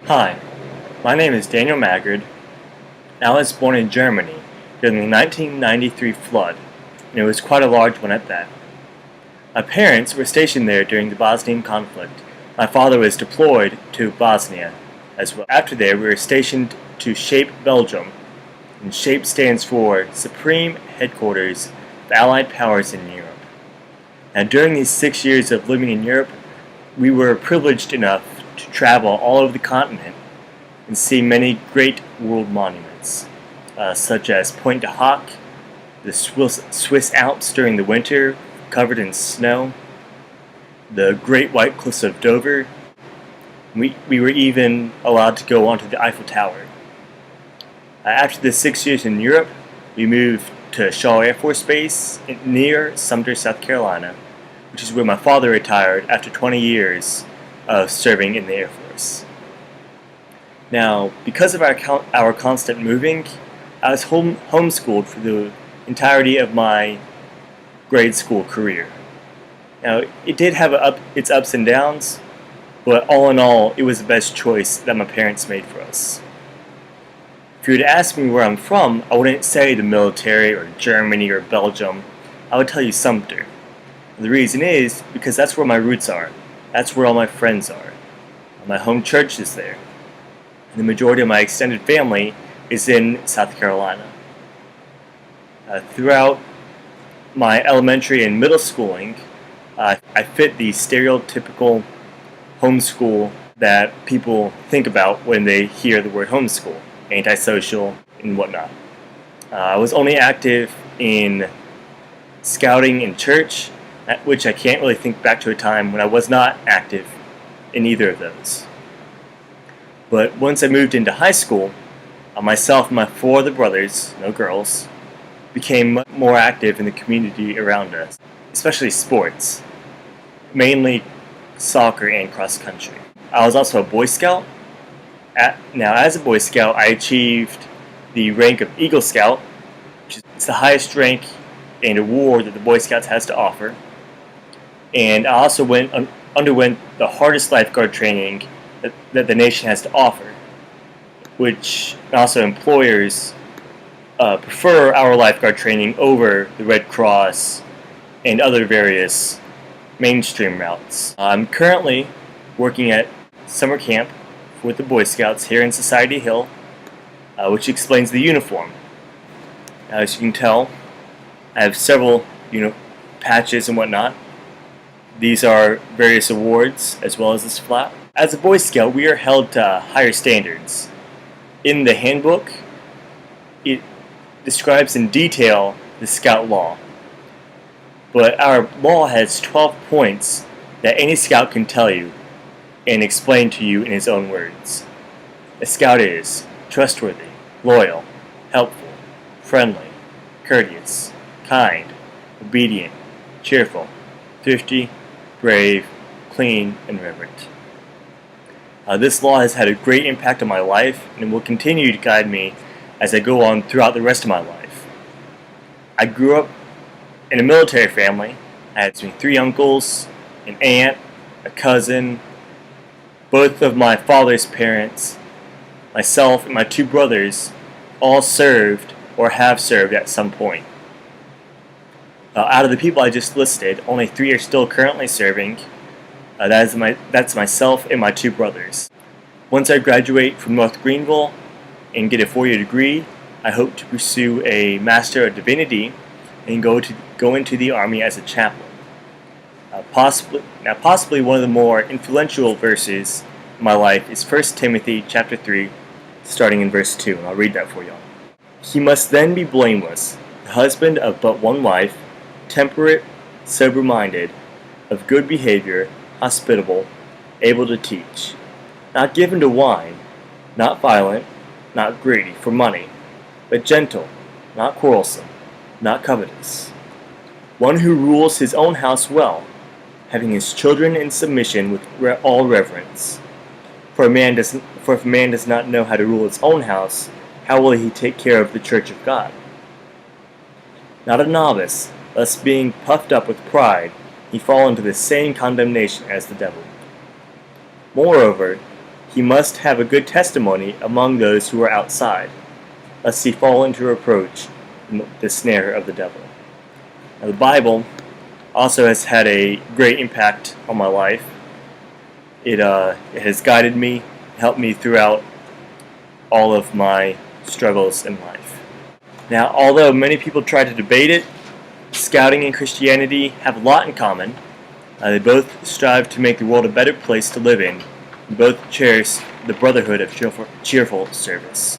Hi, my name is Daniel Maggard, and I was born in Germany during the 1993 flood, and it was quite a large one at that. My parents were stationed there during the Bosnian conflict. My father was deployed to Bosnia as well. After there, we were stationed to SHAPE Belgium, and SHAPE stands for Supreme Headquarters of Allied Powers in Europe. Now, during these 6 years of living in Europe, we were privileged enough to travel all over the continent and see many great world monuments, such as Pointe du Hoc, the Swiss Alps during the winter covered in snow, the Great White Cliffs of Dover. We were even allowed to go onto the Eiffel Tower. After the 6 years in Europe, we moved to Shaw Air Force Base near Sumter, South Carolina, which is where my father retired after 20 years of serving in the Air Force. Now, because of our constant moving, I was homeschooled for the entirety of my grade school career. Now, it did have its ups and downs, but all in all, it was the best choice that my parents made for us. If you were to ask me where I'm from, I wouldn't say the military or Germany or Belgium. I would tell you Sumter. The reason is because that's where my roots are. That's where all my friends are. My home church is there. And the majority of my extended family is in South Carolina. Throughout my elementary and middle schooling, I fit the stereotypical homeschool that people think about when they hear the word homeschool, antisocial and whatnot. I was only active in scouting and church, at which I can't really think back to a time when I was not active in either of those. But once I moved into high school, myself and my four other brothers, no girls, became more active in the community around us, especially sports, mainly soccer and cross country. I was also a Boy Scout. Now, as a Boy Scout, I achieved the rank of Eagle Scout, which is the highest rank and award that the Boy Scouts has to offer. And I also underwent the hardest lifeguard training that the nation has to offer, which also employers prefer our lifeguard training over the Red Cross and other various mainstream routes. I'm currently working at summer camp with the Boy Scouts here in Society Hill, which explains the uniform. As you can tell, I have several patches and whatnot. These are various awards, as well as this flap. As a Boy Scout, we are held to higher standards. In the handbook, it describes in detail the Scout law. But our law has 12 points that any Scout can tell you and explain to you in his own words. A Scout is trustworthy, loyal, helpful, friendly, courteous, kind, obedient, cheerful, thrifty, brave, clean, and reverent. This law has had a great impact on my life and will continue to guide me as I go on throughout the rest of my life. I grew up in a military family. I had 3 uncles, an aunt, a cousin, both of my father's parents, myself, and my 2 brothers all served or have served at some point. Out of the people I just listed, only 3 are still currently serving. That's myself and my 2 brothers. Once I graduate from North Greenville and get a 4-year degree, I hope to pursue a Master of Divinity and go into the Army as a chaplain. Possibly one of the more influential verses in my life is 1 Timothy chapter 3, starting in verse 2, and I'll read that for y'all. He must then be blameless, the husband of but one wife, temperate, sober-minded, of good behavior, hospitable, able to teach, not given to wine, not violent, not greedy for money, but gentle, not quarrelsome, not covetous. One who rules his own house well, having his children in submission with all reverence. For if a man does not know how to rule his own house, how will he take care of the church of God? Not a novice, lest being puffed up with pride, he fall into the same condemnation as the devil. Moreover, he must have a good testimony among those who are outside, lest he fall into reproach in the snare of the devil. Now, the Bible also has had a great impact on my life. It has guided me, helped me throughout all of my struggles in life. Now, although many people try to debate it, Scouting and Christianity have a lot in common. They both strive to make the world a better place to live in, and both cherish the brotherhood of cheerful service.